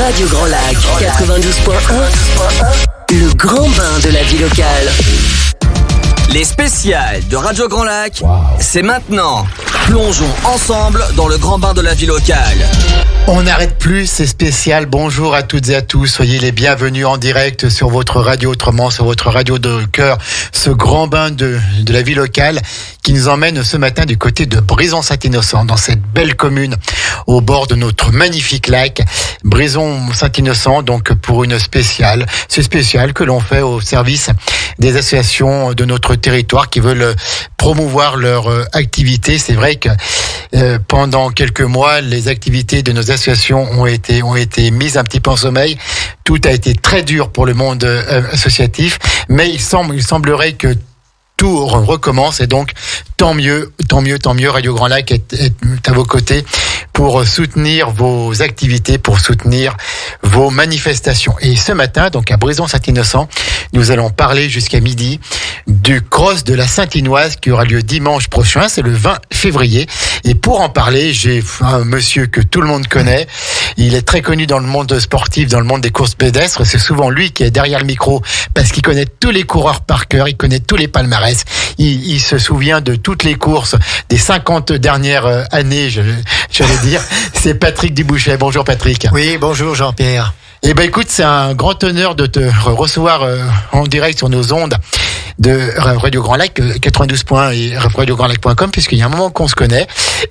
Radio Grand Lac 92.1, le grand bain de la vie locale. Les spéciales de Radio Grand Lac, c'est maintenant. Plongeons ensemble dans le grand bain de la vie locale. On n'arrête plus, c'est spécial. Bonjour à toutes et à tous. Soyez les bienvenus en direct sur votre radio, autrement sur votre radio de cœur. Ce grand bain de la vie locale qui nous emmène ce matin du côté de Brison-Saint-Innocent, dans cette belle commune au bord de notre magnifique lac. Brison-Saint-Innocent, donc pour une spéciale. C'est spécial que l'on fait au service des associations de notre territoire qui veulent promouvoir leur activité. C'est vrai que pendant quelques mois, les activités de nos associations ont été mises un petit peu en sommeil. Tout a été très dur pour le monde associatif, mais il semblerait que tout recommence et donc tant mieux. Radio Grand Lac est à vos côtés pour soutenir vos activités, pour soutenir vos manifestations. Et ce matin, donc à Brison-Saint-Innocent, nous allons parler jusqu'à midi du cross de la Saint-Inoise qui aura lieu dimanche prochain, c'est le 20 février. Et pour en parler, j'ai un monsieur que tout le monde connaît. Il est très connu dans le monde sportif, dans le monde des courses pédestres. C'est souvent lui qui est derrière le micro parce qu'il connaît tous les coureurs par cœur, il connaît tous les palmarès. Il se souvient de toutes les courses des 50 dernières années, j'allais dire. C'est Patrick Dubouchet. Bonjour Patrick. Oui, bonjour Jean-Pierre. Eh ben écoute, c'est un grand honneur de te recevoir en direct sur nos ondes de Radio Grand Lac 92 et radiograndlac.com, puisqu'il y a un moment qu'on se connaît.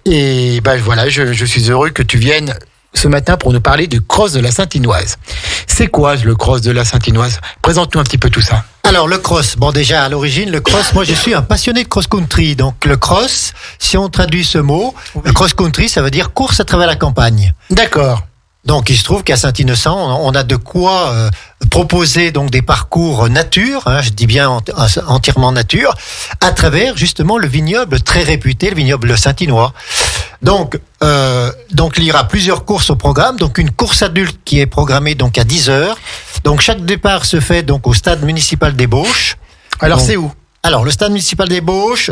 Et ben voilà, je suis heureux que tu viennes ce matin pour nous parler du cross de la Saint-Inoise. C'est quoi le cross de la Saint-Inoise? Présente-nous un petit peu tout ça. Alors le cross, bon déjà à l'origine, le cross, moi je suis un passionné de cross-country. Donc le cross, si on traduit ce mot, le cross-country ça veut dire course à travers la campagne. D'accord. Donc il se trouve qu'à Saint-Innocent, on a de quoi proposer donc des parcours nature, je dis bien entièrement nature, à travers justement le vignoble très réputé, le vignoble saint-inois. Donc il y aura plusieurs courses au programme. Donc une course adulte qui est programmée donc à 10h. Donc chaque départ se fait donc au stade municipal d'Ébauche. Alors donc, c'est où? Alors, le stade municipal d'Ébauche,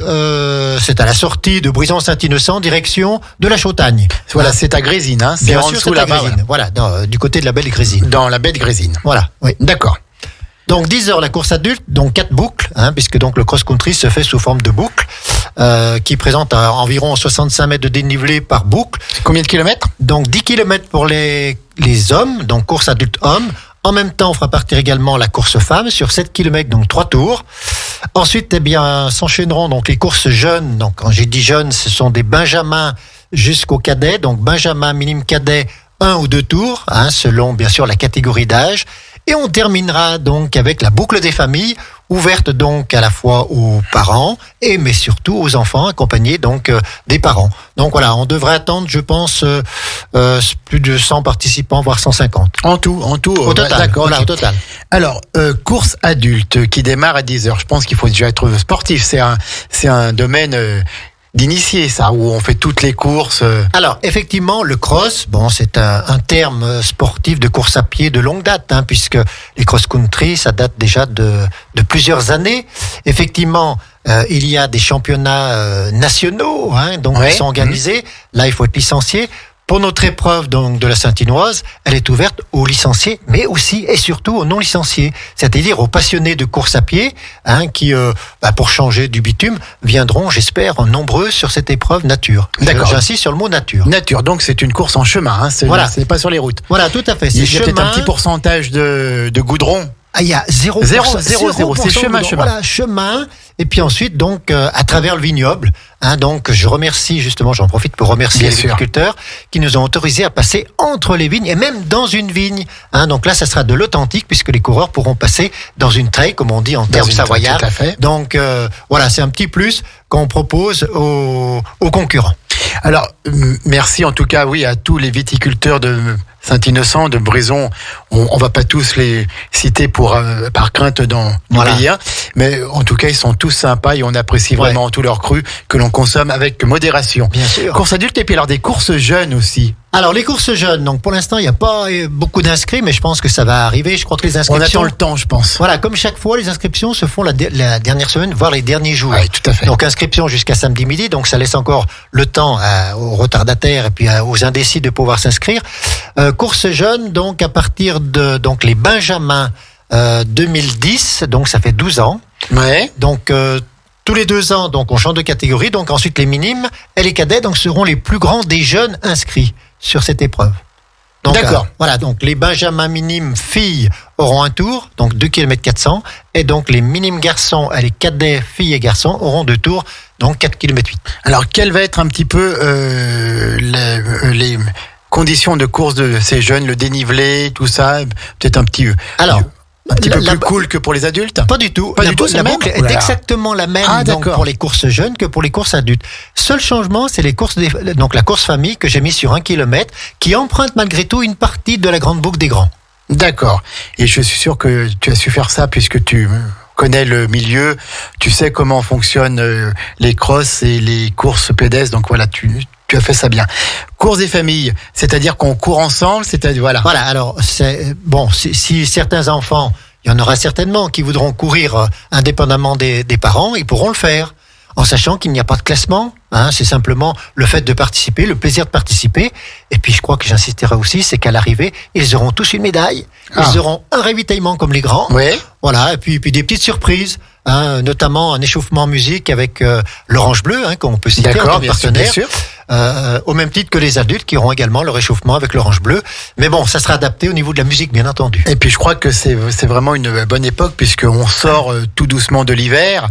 c'est à la sortie de Brison-Saint-Innocent, direction de la Chautagne. Voilà, c'est à Grésine, hein. C'est bien en sûr, dessous c'est à là-bas. Grésine. Voilà, du côté de la Belle Grésine. Dans la Belle Grésine. Voilà, oui. D'accord. Donc 10h la course adulte, donc 4 boucles, puisque donc le cross-country se fait sous forme de boucle, qui présente environ 65 mètres de dénivelé par boucle. Combien de kilomètres? Donc 10 kilomètres pour les hommes, donc course adulte homme. En même temps, on fera partir également la course femme sur 7 km, donc 3 tours. Ensuite, s'enchaîneront donc les courses jeunes. Donc, quand j'ai dit jeunes, ce sont des benjamins jusqu'au cadet. Donc, benjamin, minime cadet, 1 ou 2 tours, selon bien sûr la catégorie d'âge. Et on terminera donc avec la boucle des familles, ouverte donc à la fois aux parents mais surtout aux enfants accompagnés donc des parents. Donc voilà, on devrait attendre, je pense, plus de 100 participants, voire 150. En tout. Au total. D'accord. Voilà, au total. Alors, course adulte qui démarre à 10h. Je pense qu'il faut déjà être sportif. C'est un domaine d'initié, ça, où on fait toutes les courses. Alors, effectivement, le cross, c'est un terme sportif de course à pied de longue date, puisque les cross-country, ça date déjà de plusieurs années. Effectivement, il y a des championnats nationaux, qui sont organisés. Là, il faut être licencié. Pour notre épreuve donc de la Saint-Inoise, elle est ouverte aux licenciés, mais aussi et surtout aux non-licenciés, c'est-à-dire aux passionnés de course à pied, qui, pour changer du bitume, viendront, j'espère, nombreux sur cette épreuve nature. D'accord. J'insiste sur le mot nature. Nature, donc c'est une course en chemin, c'est pas sur les routes. Voilà, tout à fait. Il y a peut-être un petit pourcentage de goudron. Il y a 0%. C'est chemin. Voilà, chemin. Et puis ensuite, donc, à travers le vignoble, donc, je remercie justement, j'en profite pour remercier les viticulteurs qui nous ont autorisé à passer entre les vignes et même dans une vigne. Donc là, ça sera de l'authentique puisque les coureurs pourront passer dans une treille, comme on dit en termes savoyards. Donc, voilà, c'est un petit plus qu'on propose aux concurrents. Alors, merci en tout cas, à tous les viticulteurs de Saint-Innocent, de Brison. On va pas tous les citer par crainte d'en oublier, mais en tout cas, ils sont tous sympas et on apprécie vraiment tous leurs crus que l'on consomme avec modération. Bien sûr. Course adulte et puis alors des courses jeunes aussi. Alors, les courses jeunes, donc pour l'instant, il n'y a pas beaucoup d'inscrits, mais je pense que ça va arriver. Je crois que les On inscriptions... attend le temps, je pense. Voilà, comme chaque fois, les inscriptions se font la dernière semaine, voire les derniers jours. Oui, tout à fait. Donc, inscription jusqu'à samedi midi, donc ça laisse encore le temps aux retardataires et puis aux indécis de pouvoir s'inscrire. Courses jeunes, donc à partir de donc les Benjamins 2010, donc ça fait 12 ans. Ouais. Donc, tous les 2 ans, donc on change de catégorie. Donc ensuite, les minimes et les cadets donc seront les plus grands des jeunes inscrits sur cette épreuve. Donc, D'accord. Voilà, donc les benjamins minimes filles auront un tour, donc 2 km 400, et donc les minimes garçons et les cadets filles et garçons auront 2 tours, donc 4 km 8. Alors, quelles va être un petit peu les conditions de course de ces jeunes, le dénivelé, tout ça, peut-être un petit peu plus cool que pour les adultes? Pas du tout. Pas du tout, c'est la la boucle même? est Oulala. exactement la même donc, d'accord. pour les courses jeunes que pour les courses adultes. Seul changement, c'est les courses donc la course famille que j'ai mis sur 1 km, qui emprunte malgré tout une partie de la grande boucle des grands. D'accord. Et je suis sûr que tu as su faire ça puisque tu connais le milieu, tu sais comment fonctionnent les crosses et les courses pédestres, donc voilà, tu as fait ça bien. Course des familles, c'est-à-dire qu'on court ensemble, c'est-à-dire voilà. Voilà, alors, c'est bon, si certains enfants, il y en aura certainement qui voudront courir indépendamment des parents, ils pourront le faire, en sachant qu'il n'y a pas de classement, hein, c'est simplement le fait de participer, le plaisir de participer, et puis je crois que j'insisterai aussi, c'est qu'à l'arrivée, ils auront tous une médaille, ils auront un ravitaillement comme les grands, Oui. voilà, et puis des petites surprises, hein, notamment un échauffement en musique avec l'Orange Bleu, hein, qu'on peut citer en tant D'accord, que bien sûr, partenaire. bien sûr. Au même titre que les adultes qui auront également leur réchauffement avec l'Orange Bleu. Mais bon, ça sera adapté au niveau de la musique, bien entendu. Et puis je crois que c'est vraiment une bonne époque puisqu'on sort tout doucement de l'hiver.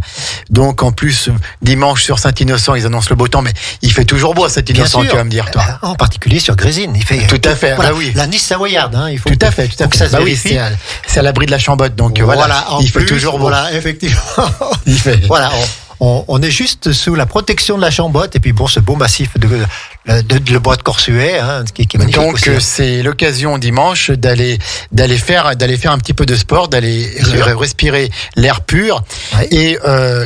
Donc en plus, dimanche sur Saint-Innocent, ils annoncent le beau temps, mais il fait toujours beau à Saint-Innocent, tu vas me dire, toi. En particulier sur Grésine. Il fait, Tout à fait, voilà, bah oui. la Nice savoyarde, hein, il faut Tout à fait, tout à faut que fait. ça se Bah oui, vérifie. c'est à l'abri de la Chambotte, donc voilà, en il fait plus, toujours beau. Voilà, effectivement. Il fait. Voilà, on est juste sous la protection de la Chambotte et puis bon, ce beau massif de le bois de Corsuet, hein, qui est magnifique Donc aussi. c'est l'occasion dimanche d'aller faire un petit peu de sport, d'aller respirer l'air pur Ouais.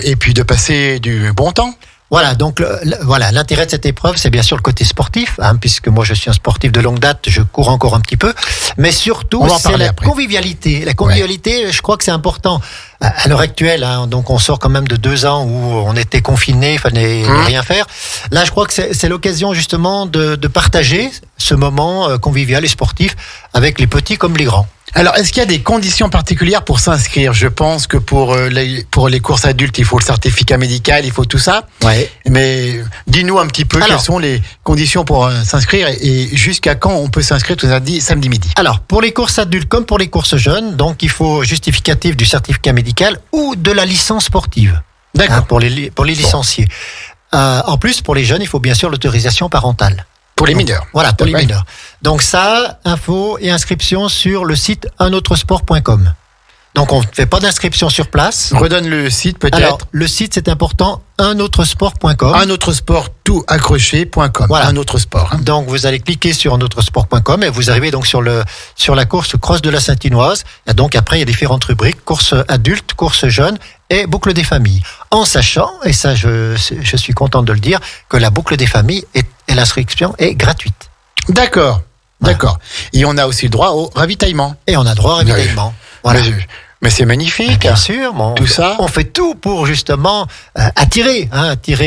et puis de passer du bon temps. Voilà, donc voilà, l'intérêt de cette épreuve, c'est bien sûr le côté sportif, hein, puisque moi je suis un sportif de longue date, je cours encore un petit peu, mais surtout On va en c'est parler la après. convivialité. La convivialité, je crois que c'est important. À l'heure actuelle, hein, donc on sort quand même de 2 ans où on était confinés, il fallait rien faire. Là, je crois que c'est l'occasion justement de partager ce moment convivial et sportif avec les petits comme les grands. Alors, est-ce qu'il y a des conditions particulières pour s'inscrire? Je pense que pour les courses adultes, il faut le certificat médical, il faut tout ça. Ouais. Mais dis-nous un petit peu Alors, quelles sont les conditions pour s'inscrire et jusqu'à quand on peut s'inscrire tout samedi midi. Alors, pour les courses adultes comme pour les courses jeunes, donc il faut justificatif du certificat médical ou de la licence sportive. D'accord. Hein, pour les licenciés. En plus, pour les jeunes, il faut bien sûr l'autorisation parentale. Pour les mineurs. Voilà, pour les Ouais. mineurs. Donc ça, info et inscription sur le site unautresport.com. Donc on ne fait pas d'inscription sur place. Redonne le site Alors, peut-être. le site, c'est important, unautresport.com. Un autre sport tout accroché.com. Voilà. Un autre sport. Hein. Donc vous allez cliquer sur unautresport.com et vous arrivez donc sur la course Cross de la Saint-Inoise. Et donc après il y a différentes rubriques, course adulte, course jeune et boucle des familles. En sachant, et ça je suis content de le dire, que la boucle des familles et l'inscription est gratuite. D'accord. Voilà. D'accord. Et on a aussi le droit au ravitaillement. Et on a droit à ravitaillement. Voilà. Mais c'est magnifique. Bien sûr, bon, Tout ça. on fait tout pour justement attirer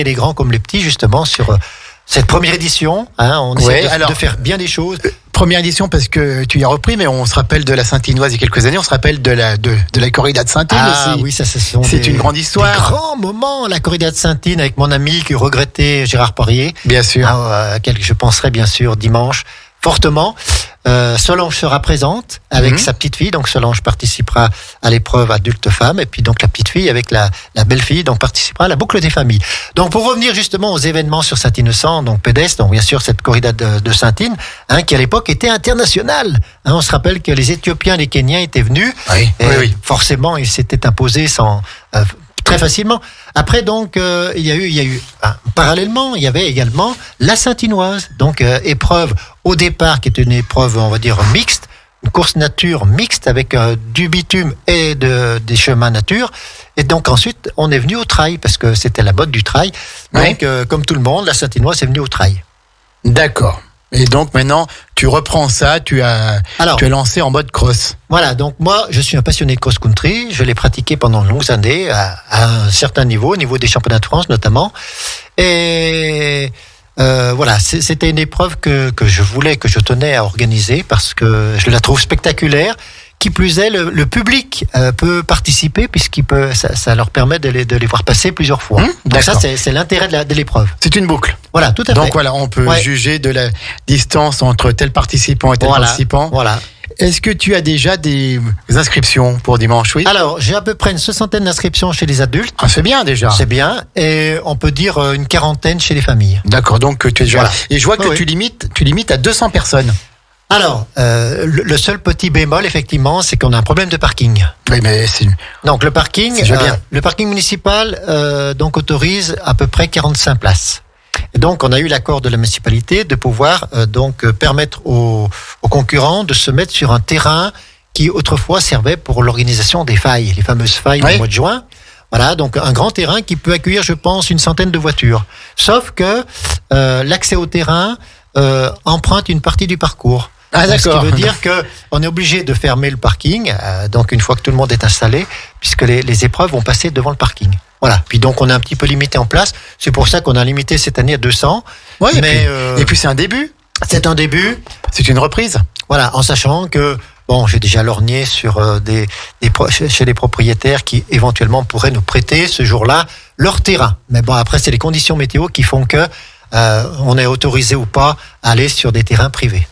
les grands comme les petits justement sur cette première édition. Hein, on Ouais, essaie alors, de faire bien des choses. Première édition parce que tu y as repris, mais on se rappelle de la Saint-Inoise il y a quelques années, on se rappelle de la corrida de Saint-Ine aussi. Oui, ça c'est C'est une grande histoire. Des grands moments, la corrida de Saint-Ine avec mon ami qui regrettait Gérard Poirier, Bien sûr. à quel je penserai bien sûr dimanche fortement. Solange sera présente avec sa petite fille, donc Solange participera à l'épreuve adulte-femme, et puis donc la petite fille avec la belle-fille, donc participera à la boucle des familles. Donc pour revenir justement aux événements sur Saint-Innocent, donc pédestre, donc bien sûr cette corrida de Saint-Ine, hein, qui à l'époque était internationale. Hein, on se rappelle que les Éthiopiens, les Kenyans étaient venus, Oui, et oui. forcément ils s'étaient imposés très facilement. Après donc il y a eu parallèlement il y avait également la Saint-Inoise, donc épreuve au départ qui est une épreuve on va dire mixte, une course nature mixte avec du bitume et des chemins nature, et donc ensuite on est venu au trail parce que c'était la mode du trail. Donc comme tout le monde, la Saint-Inoise est venue au trail. D'accord. Et donc maintenant, tu reprends ça, tu as lancé en mode cross. Voilà, donc moi, je suis un passionné de cross-country. Je l'ai pratiqué pendant de longues années, à un certain niveau, au niveau des championnats de France notamment. Et voilà, c'était une épreuve que je tenais à organiser parce que je la trouve spectaculaire. Qui plus est, le public peut participer ça leur permet de les voir passer plusieurs fois. Donc ça, c'est l'intérêt de l'épreuve. C'est une boucle. Voilà, tout à fait. Donc voilà, on peut juger de la distance entre tel participant et tel participant. Voilà. Est-ce que tu as déjà des inscriptions pour dimanche, oui? Alors, j'ai à peu près une 60aine d'inscriptions chez les adultes. Ah, c'est bien déjà. C'est bien. Et on peut dire une 40aine chez les familles. D'accord, donc tu es déjà... Voilà. Et je vois que tu limites à 200 personnes. Alors, le seul petit bémol, effectivement, c'est qu'on a un problème de parking. Oui, mais c'est... Donc, le parking municipal donc autorise à peu près 45 places. Et donc, on a eu l'accord de la municipalité de pouvoir permettre aux concurrents de se mettre sur un terrain qui autrefois servait pour l'organisation des failles, les fameuses failles du mois de juin. Voilà, donc un grand terrain qui peut accueillir, je pense, une centaine de voitures. Sauf que l'accès au terrain emprunte une partie du parcours. Ah, d'accord. Ce qui veut dire qu'on est obligé de fermer le parking, donc une fois que tout le monde est installé, puisque les épreuves vont passer devant le parking. Voilà. Puis donc on est un petit peu limité en place. C'est pour ça qu'on a limité cette année à 200. Ouais, et puis c'est un début. C'est un début. C'est une reprise. Voilà, en sachant que j'ai déjà lorgné sur chez les propriétaires qui éventuellement pourraient nous prêter ce jour-là leur terrain. Mais bon, après c'est les conditions météo qui font que on est autorisé ou pas à aller sur des terrains privés.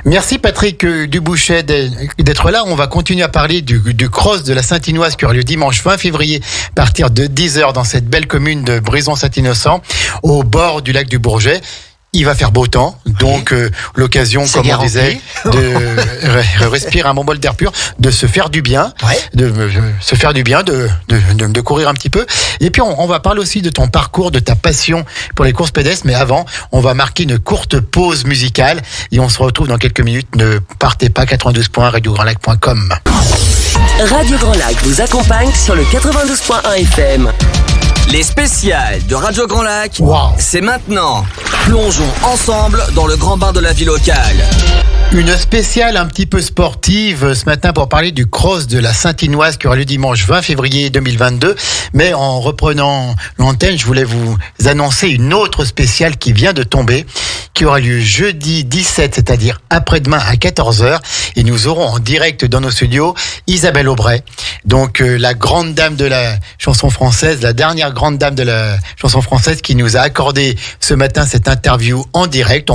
Merci Patrick Dubouchet d'être là. On va continuer à parler du cross de la Saint-Inoise qui aura lieu dimanche 20 février à partir de 10h dans cette belle commune de Brison-Saint-Innocent au bord du lac du Bourget. Il va faire beau temps, donc l'occasion, c'est comme on disait, de respirer un bon bol d'air pur, de se faire du bien, de courir un petit peu. Et puis on va parler aussi de ton parcours, de ta passion pour les courses pédestres. Mais avant, on va marquer une courte pause musicale et on se retrouve dans quelques minutes. Ne partez pas, 92.1 radiograndlac.com. Radio Grand Lac vous accompagne sur le 92.1 FM. Les spéciales de Radio Grand Lac, c'est maintenant. Plongeons ensemble dans le grand bain de la vie locale. Une spéciale un petit peu sportive ce matin pour parler du cross de la Saint-Inoise qui aura lieu dimanche 20 février 2022. Mais en reprenant l'antenne, je voulais vous annoncer une autre spéciale qui vient de tomber, qui aura lieu jeudi 17, c'est-à-dire après-demain à 14h. Et nous aurons en direct dans nos studios Isabelle Aubray, donc la grande dame de la chanson française, la dernière grande dame de la chanson française qui nous a accordé ce matin cette interview en direct.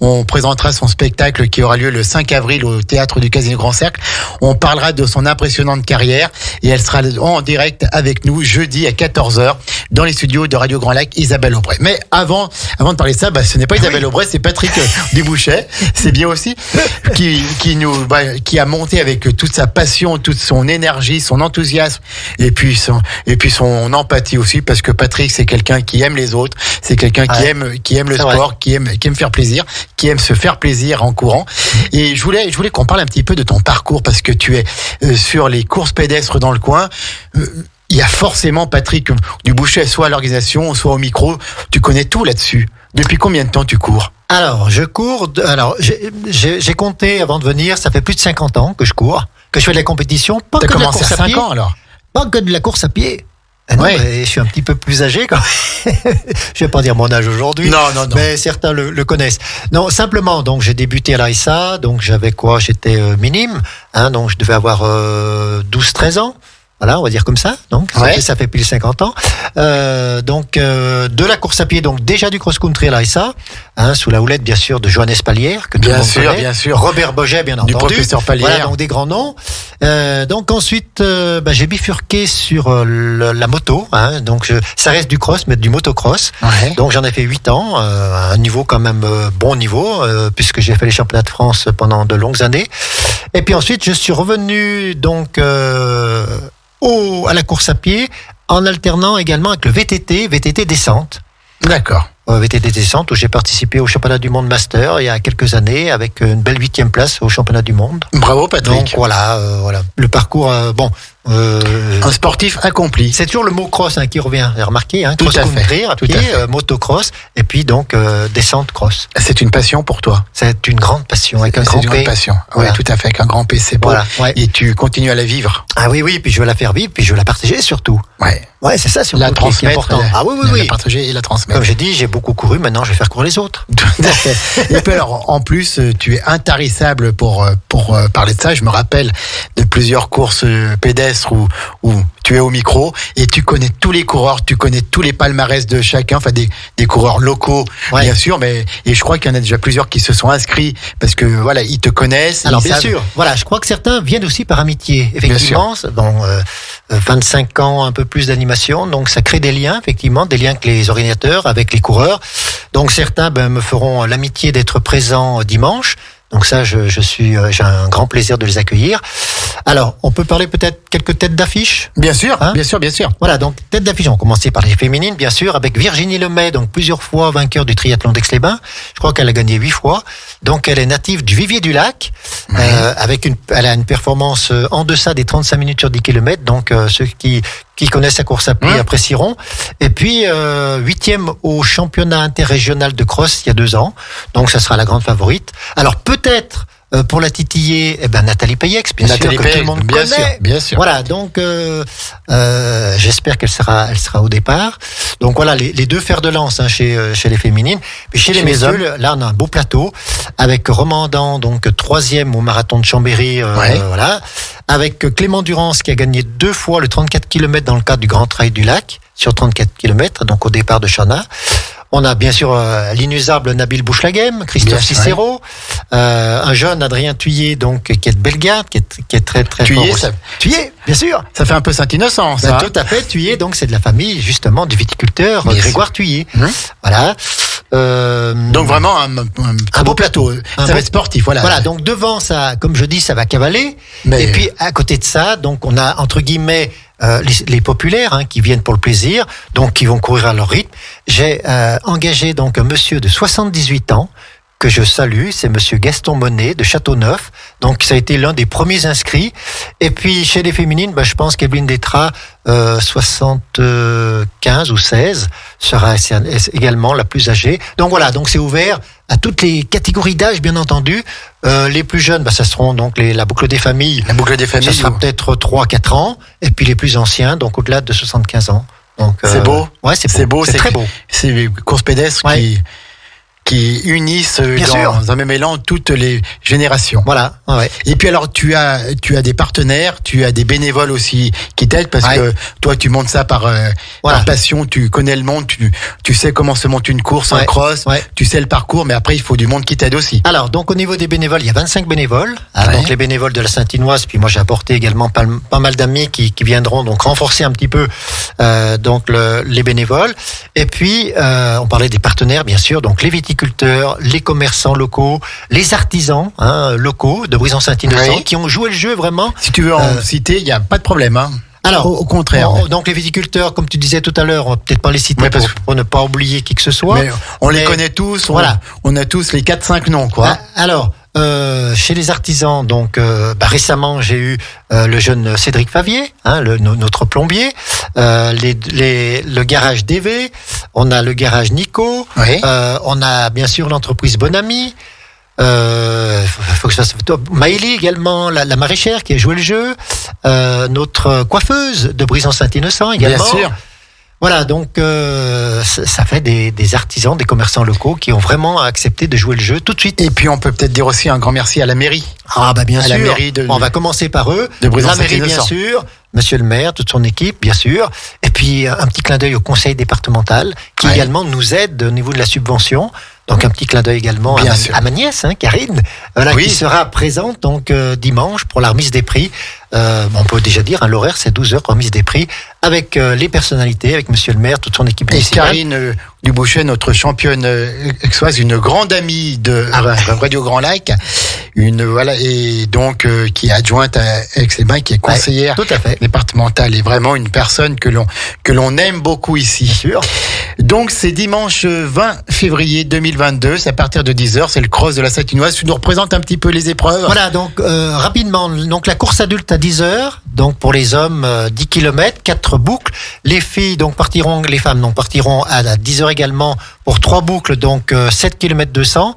On présentera son spectacle qui aura lieu le 5 avril au théâtre du Casino Grand Cercle. On parlera de son impressionnante carrière et elle sera en direct avec nous jeudi à 14h dans les studios de Radio Grand Lac, Isabelle Aubray. Mais avant de parler de ça, ce n'est pas Isabelle Aubray, c'est Patrick Dubouchet. C'est bien aussi qui a monté avec toute sa passion, toute son énergie, son enthousiasme et puis son empathie aussi, parce que Patrick c'est quelqu'un qui aime les autres, c'est quelqu'un qui aime le sport, qui aime faire plaisir, qui aime se faire plaisir en courant. Et je voulais qu'on parle un petit peu de ton parcours parce que tu es sur les courses pédestres dans le coin. Il y a forcément Patrick Dubouchet, soit à l'organisation, soit au micro. Tu connais tout là-dessus. Depuis combien de temps tu cours ? Alors, je cours. Alors, j'ai compté avant de venir. Ça fait plus de 50 ans que je cours, que je fais de la compétition. Pas T'as que de la commencé course à à 5 pied. ans alors ? Pas que de la course à pied. Non, je suis un petit peu plus âgé quand même. Je vais pas dire mon âge aujourd'hui. Non. Mais certains le connaissent. Non, simplement, donc j'ai débuté à l'AISA, donc j'avais j'étais minime, donc je devais avoir 12-13 ans. Voilà, on va dire comme ça. Donc, ça fait plus de 50 ans. De la course à pied, donc déjà du cross-country à l'AISA, sous la houlette, bien sûr, de Johannes Pallière, que tout le monde connaît. Bien sûr. Robert Boget, bien entendu. Du professeur Pallière. Voilà, donc des grands noms. Donc ensuite, j'ai bifurqué sur la moto. Donc, ça reste du cross, mais du motocross. Ouais. Donc, j'en ai fait 8 ans, un niveau quand même bon niveau, puisque j'ai fait les championnats de France pendant de longues années. Et puis ensuite, je suis revenu, donc, à la course à pied, en alternant également avec le VTT descente. D'accord. VTT descente, où j'ai participé au championnat du monde master il y a quelques années, avec une belle 8e place au championnat du monde. Bravo Patrick. Donc voilà. Le parcours, Un sportif accompli. C'est toujours le mot cross qui revient. Vous avez remarqué, Tout cross à fait. country, à Tout pied, à fait. motocross, et puis donc descente cross. C'est une passion pour toi. C'est une grande passion avec un C'est grand une P. grande passion. Voilà. Oui, tout à fait, avec un grand P, c'est beau. Voilà, ouais. Et tu continues à la vivre. Ah oui, puis je veux la faire vivre, puis je veux la partager surtout. Ouais. Ouais, c'est ça surtout La qui est transmettre. important. Ah oui, La partager et la transmettre. Comme j'ai dit, j'ai beaucoup couru, maintenant je vais faire courir les autres. Tout à fait. Et puis alors, en plus, tu es intarissable pour parler de ça. Je me rappelle de plusieurs courses pédestres où tu es au micro et tu connais tous les coureurs, tu connais tous les palmarès de chacun, enfin des coureurs locaux, Ouais. bien sûr, et je crois qu'il y en a déjà plusieurs qui se sont inscrits parce que voilà, ils te connaissent. Alors ils bien savent- sûr, voilà, je crois que certains viennent aussi par amitié. Effectivement, bon, 25 ans, un peu plus d'animation, donc ça crée des liens, effectivement, des liens avec les organisateurs, avec les coureurs. Donc certains me feront l'amitié d'être présents dimanche. Donc ça, j'ai un grand plaisir de les accueillir. Alors, on peut parler peut-être quelques têtes d'affiche. Bien sûr, Hein bien sûr, bien sûr. Voilà, donc tête d'affiche, on commençait par les féminines, bien sûr, avec Virginie Lemay, donc plusieurs fois vainqueur du triathlon d'Aix-les-Bains. Je crois qu'elle a gagné 8 fois. Donc elle est native du Vivier du Lac, elle a une performance en deçà des 35 minutes sur 10 km. Donc ceux qui connaissent sa course à pied apprécieront. Et puis 8e au championnat interrégional de cross il y a 2 ans. Donc ça sera la grande favorite. Alors peut-être pour la titiller, Nathalie Payex, bien Nathalie sûr, que Payex, tout le monde bien connaît. sûr, bien sûr. Voilà, donc j'espère qu'elle sera au départ. Donc voilà, les deux fers de lance chez les féminines. Puis chez les messieurs, là on a un beau plateau avec Romandan, donc 3e au marathon de Chambéry, voilà, avec Clément Durance qui a gagné 2 fois le 34 km dans le cadre du Grand Trail du Lac sur 34 km, donc au départ de Chana. On a bien sûr l'inusable Nabil Bouchlaghem, Christophe Yes, Cicero, un jeune Adrien Thuillier, donc qui est de Bellegarde, qui est très très Thuillier, fort. ça- Thuillier, bien sûr. Ça fait un peu Saint-Innocent, ça. Tout à fait, Thuillier, donc c'est de la famille justement du viticulteur Bien Grégoire Thuillier. Hum. Voilà. Donc vraiment un beau plateau. Ça va être sportif, voilà. Voilà, donc devant ça, comme je dis, ça va cavaler. Mais- Et puis à côté de ça, donc on a entre guillemets les populaires qui viennent pour le plaisir, donc qui vont courir à leur rythme. J'ai engagé donc un monsieur de 78 ans que je salue, c'est monsieur Gaston Monet de Châteauneuf. Donc ça a été l'un des premiers inscrits. Et puis chez les féminines, je pense qu'Evelyne Détra, 75 ou 16, sera également la plus âgée. Donc voilà, donc c'est ouvert à toutes les catégories d'âge, bien entendu. Les plus jeunes, ça seront donc la boucle des familles. La boucle des familles. Ça sera peut-être 3-4 ans. Et puis les plus anciens, donc au-delà de 75 ans. Donc, C'est beau. Ouais, c'est beau. C'est très beau. C'est les courses pédestres Ouais. qui unissent Bien sûr. dans un même élan toutes les générations. Voilà. Ouais. Et puis alors tu as des partenaires, tu as des bénévoles aussi qui t'aident parce Ouais. que toi tu montes ça par passion, tu connais le monde, tu sais comment se monte une course, un Ouais. cross, Ouais. tu sais le parcours, mais après il faut du monde qui t'aide aussi. Alors, donc au niveau des bénévoles, il y a 25 bénévoles. Ouais. Donc les bénévoles de la Saint-Inoise, puis moi j'ai apporté également pas mal d'amis qui viendront donc renforcer un petit peu donc les bénévoles. Et puis on parlait des partenaires bien sûr, donc les viticulteurs, les commerçants locaux, les artisans locaux de Brison-Saint-Innocent Oui. qui ont joué le jeu vraiment. Si tu veux en citer, il y a pas de problème. Hein. Alors, au contraire. donc les viticulteurs, comme tu disais tout à l'heure, on va peut-être pas les citer Ouais, parce pour ne pas oublier qui que ce soit. Mais on les Mais- connaît tous, voilà. on a tous les 4-5 noms quoi. Alors, chez les artisans, donc récemment j'ai eu le jeune Cédric Favier, notre plombier, le garage DV, on a le garage Nico, Oui. on a bien sûr l'entreprise Bonami. Faut que je fasse Maëlie également, la maraîchère qui a joué le jeu, notre coiffeuse de Brison-Saint-Innocent également. Bien sûr. Voilà, donc ça fait des artisans, des commerçants locaux qui ont vraiment accepté de jouer le jeu tout de suite. Et puis on peut peut-être dire aussi un grand merci à la mairie. Ah bien à sûr. la mairie de- On va commencer par eux. de La mairie bien Brison-Saint-Innocent. sûr, monsieur le maire, toute son équipe bien sûr. Et puis un petit clin d'œil au conseil départemental qui Ouais. également nous aide au niveau de la subvention. Donc un petit clin d'œil également Bien sûr. à ma nièce, Karine, Oui. qui sera présente donc dimanche pour la remise des prix. On peut déjà dire, l'horaire c'est 12h, remise des prix avec les personnalités, avec monsieur le maire, toute son équipe Et municipale. Karine Dubouchet, notre championne aixoise, une grande amie de Radio Grand Lac, et donc qui est adjointe à Aix-les-Bains, qui est conseillère tout à fait. départementale, et vraiment une personne que l'on aime beaucoup ici. Bien sûr. Donc c'est dimanche 20 février 2022, c'est à partir de 10h, c'est le cross de la Saint-Inoise. Tu nous représentes un petit peu les épreuves. Voilà, donc rapidement, donc la course adulte à 10h, Donc pour les hommes, 10 km, 4 boucles. Les filles les femmes partiront à 10 heures également pour 3 boucles, donc 7 km 200.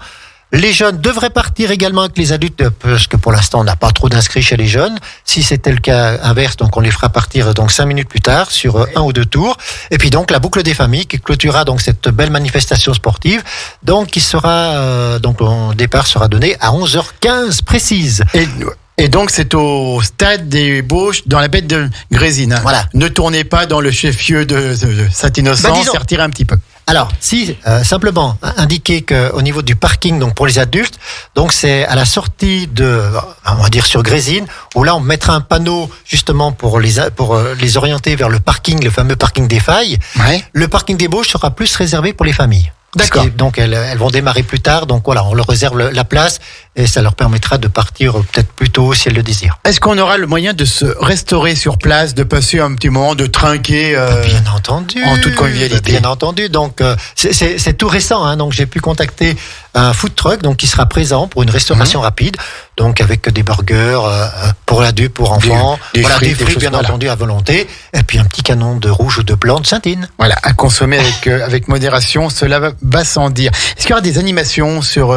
Les jeunes devraient partir également avec les adultes, parce que pour l'instant, on n'a pas trop d'inscrits chez les jeunes. Si c'était le cas inverse, donc on les fera partir 5 minutes plus tard sur 1 ou 2 tours. Et puis donc la boucle des familles qui clôturera donc cette belle manifestation sportive, donc qui sera le départ sera donné à 11h15 précise. Et donc, c'est au stade des Bauches, dans la baie de Grésine. Voilà. Ne tournez pas dans le chef-lieu de Saint-Innocent, c'est retiré un petit peu. Alors, simplement indiquer qu'au niveau du parking, donc pour les adultes, donc c'est à la sortie on va dire sur Grésine, où là on mettra un panneau justement pour les orienter vers le parking, le fameux parking des Failles. Ouais. Le parking des Bauches sera plus réservé pour les familles. D'accord. Donc elles vont démarrer plus tard, donc voilà, on leur réserve la place et ça leur permettra de partir peut-être plus tôt si elles le désirent. Est-ce qu'on aura le moyen de se restaurer sur place, de passer un petit moment, de trinquer Bien entendu. en toute convivialité? Bien entendu. Donc c'est tout récent, hein, donc j'ai pu contacter un food truck donc qui sera présent pour une restauration rapide, donc avec des burgers pour adultes, pour enfants, des frites, des frites bien entendu à volonté, et puis un petit canon de rouge ou de blanc de Saint-Ine. Voilà, à consommer avec modération, cela va sans dire. Est-ce qu'il y aura des animations sur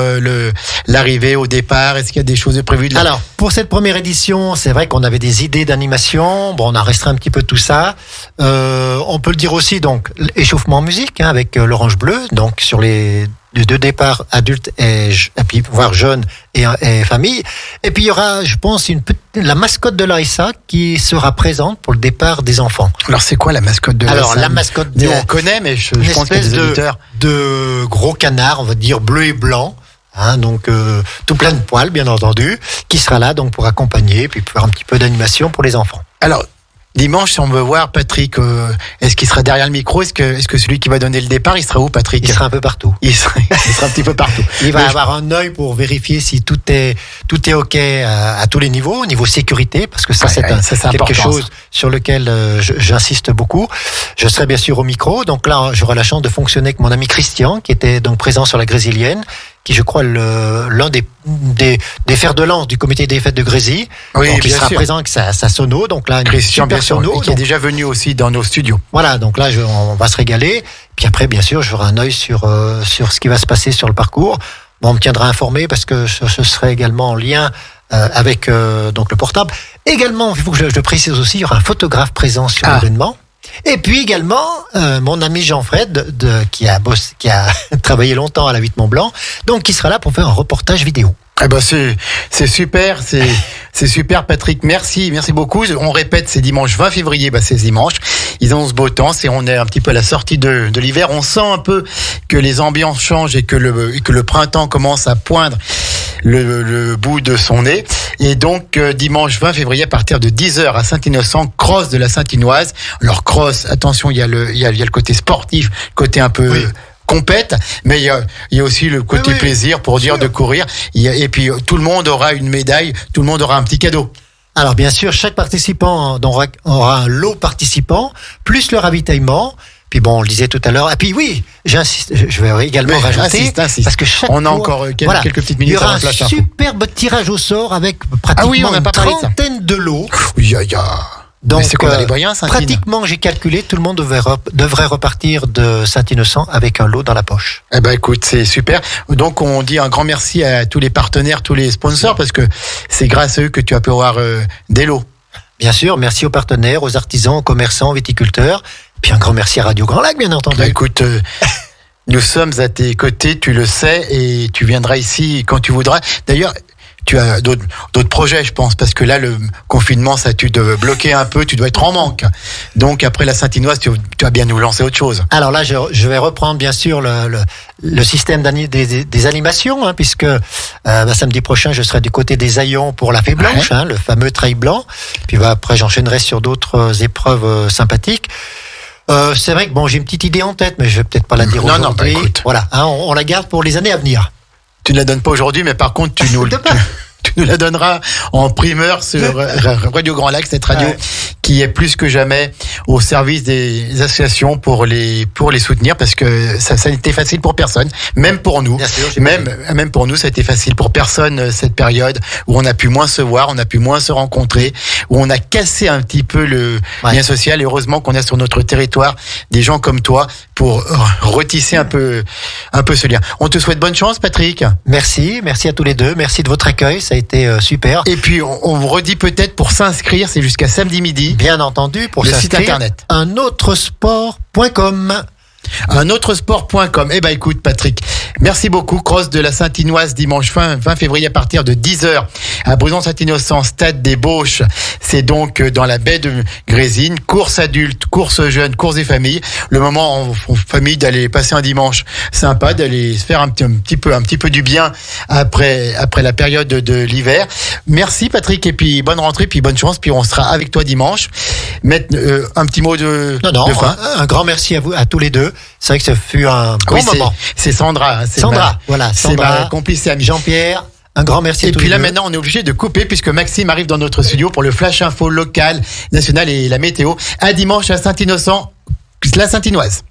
l'arrivée au départ? Est-ce qu'il y a des choses de prévues Alors, pour cette première édition, c'est vrai qu'on avait des idées d'animation. Bon, on a restreint un petit peu tout ça. On peut le dire aussi, donc, échauffement en musique, hein, avec l'Orange Bleu, donc sur les deux départs adultes et puis voire jeunes et famille. Et puis il y aura, je pense, la mascotte de l'ASA qui sera présente pour le départ des enfants. Alors c'est quoi la mascotte de l'ASA? Alors la mascotte on connaît, mais je pense qu'il y a des auditeurs. de gros canard, on va dire bleu et blanc. Hein, donc tout plein de poils, bien entendu, qui sera là donc pour accompagner, puis faire un petit peu d'animation pour les enfants. Alors dimanche, si on veut voir Patrick, est-ce qu'il sera derrière le micro? Est-ce que celui qui va donner le départ, il sera où, Patrick? Il sera un peu partout. Il sera un petit peu partout. Il va avoir un œil pour vérifier si tout est OK à tous les niveaux, au niveau sécurité, parce que ça c'est quelque important, chose sur lequel j'insiste beaucoup. Je serai bien sûr au micro, donc là j'aurai la chance de fonctionner avec mon ami Christian, qui était donc présent sur la Grésilienne, qui je crois l'un des fers de lance du comité des fêtes de Grésy. Oui, donc il sera sûr. présent avec sa sono, donc là Christian, bien sûr, sono, qui est déjà venu aussi dans nos studios. Voilà, donc là on va se régaler. Puis après, bien sûr, j'aurai un œil sur ce qui va se passer sur le parcours. Bon, on me tiendra informé parce que ce serait également en lien avec donc le portable. Également, il faut que je le précise aussi, il y aura un photographe présent sur l'événement. Et puis également, mon ami Jean-Fred, qui a travaillé longtemps à la 8 Mont-Blanc, donc qui sera là pour faire un reportage vidéo. Eh ben c'est super, c'est super, Patrick. Merci beaucoup. On répète, c'est dimanche 20 février, c'est dimanche. Ils ont ce beau temps, on est un petit peu à la sortie de l'hiver. On sent un peu que les ambiances changent et que le printemps commence à poindre le bout de son nez. Et donc dimanche 20 février à partir de 10h à Saint-Innocent, cross de la Saint-Inoise. Alors cross, attention, il y a le côté sportif, le côté un peu compète, mais il y a aussi le côté plaisir pour dire de courir. Et puis tout le monde aura une médaille, tout le monde aura un petit cadeau. Alors bien sûr, chaque participant aura un lot participant, plus le ravitaillement. Puis bon, on le disait tout à l'heure. Et puis oui, j'insiste, je vais également rajouter, insiste. parce que chaque on a tour, encore quelques petites minutes à la place. Il y aura un superbe tirage au sort avec pratiquement on n'a pas une parlé de ça. trentaine de lots. Donc, Donc, c'est qu'on a les moyens, Saint-Ine. pratiquement, j'ai calculé, tout le monde devrait repartir de Saint-Innocent avec un lot dans la poche. Eh ben, écoute, c'est super. Donc, on dit un grand merci à tous les partenaires, tous les sponsors, parce que c'est grâce à eux que tu vas pouvoir des lots. Bien sûr, merci aux partenaires, aux artisans, aux commerçants, aux viticulteurs. Puis un grand merci à Radio Grand Lac, bien entendu. Ben, écoute, nous sommes à tes côtés, tu le sais, et tu viendras ici quand tu voudras. D'ailleurs, tu as d'autres projets, je pense, parce que là, le confinement, ça tu te bloquer un peu, tu dois être en manque. Donc, après la Saint-Inoise, tu vas bien nous lancer autre chose. Alors là, je vais reprendre, bien sûr, le système des animations, hein, puisque samedi prochain, je serai du côté des Haillons pour la Fée Blanche, le fameux trail blanc. Puis après, j'enchaînerai sur d'autres épreuves sympathiques. C'est vrai que j'ai une petite idée en tête, mais je vais peut-être pas la dire aujourd'hui. Non, bah, écoute. Voilà, on la garde pour les années à venir. Tu ne la donnes pas aujourd'hui, mais par contre, tu nous nous la donnera en primeur sur Radio Grand Lac, cette radio qui est plus que jamais au service des associations pour les soutenir, parce que ça n'a été facile pour personne, même pour nous. Bien sûr, Même pour nous, ça a été facile pour personne cette période où on a pu moins se voir, on a pu moins se rencontrer, où on a cassé un petit peu le lien social. Et heureusement qu'on a sur notre territoire des gens comme toi pour retisser un peu ce lien. On te souhaite bonne chance, Patrick. Merci à tous les deux. Merci de votre accueil, ça a été super. Et puis on vous redit peut-être pour s'inscrire, c'est jusqu'à samedi midi. Bien entendu, pour le s'inscrire, site internet. unautresport.com. unautresport.com. Eh ben écoute Patrick, merci beaucoup. Cross de la Saint-Inoise dimanche 20 février à partir de 10h à Bruzon-Saint-Innocent, stade des Bauches. C'est donc dans la baie de Grésine. Course adultes, course jeunes, course des familles. Le moment en famille d'aller passer un dimanche sympa, d'aller se faire un petit peu du bien après la période de l'hiver. Merci Patrick, et puis bonne rentrée, puis bonne chance, puis on sera avec toi dimanche. Mettre un petit mot de fin. Un grand merci à vous, à tous les deux. C'est vrai que ce fut un bon moment. C'est Sandra. Sandra, c'est ma complice et amie. Jean-Pierre, un grand merci à tous les deux. Et puis là maintenant on est obligé de couper puisque Maxime arrive dans notre studio pour le flash info local, national et la météo. À dimanche à Saint-Innocent, la Saint-Inoise.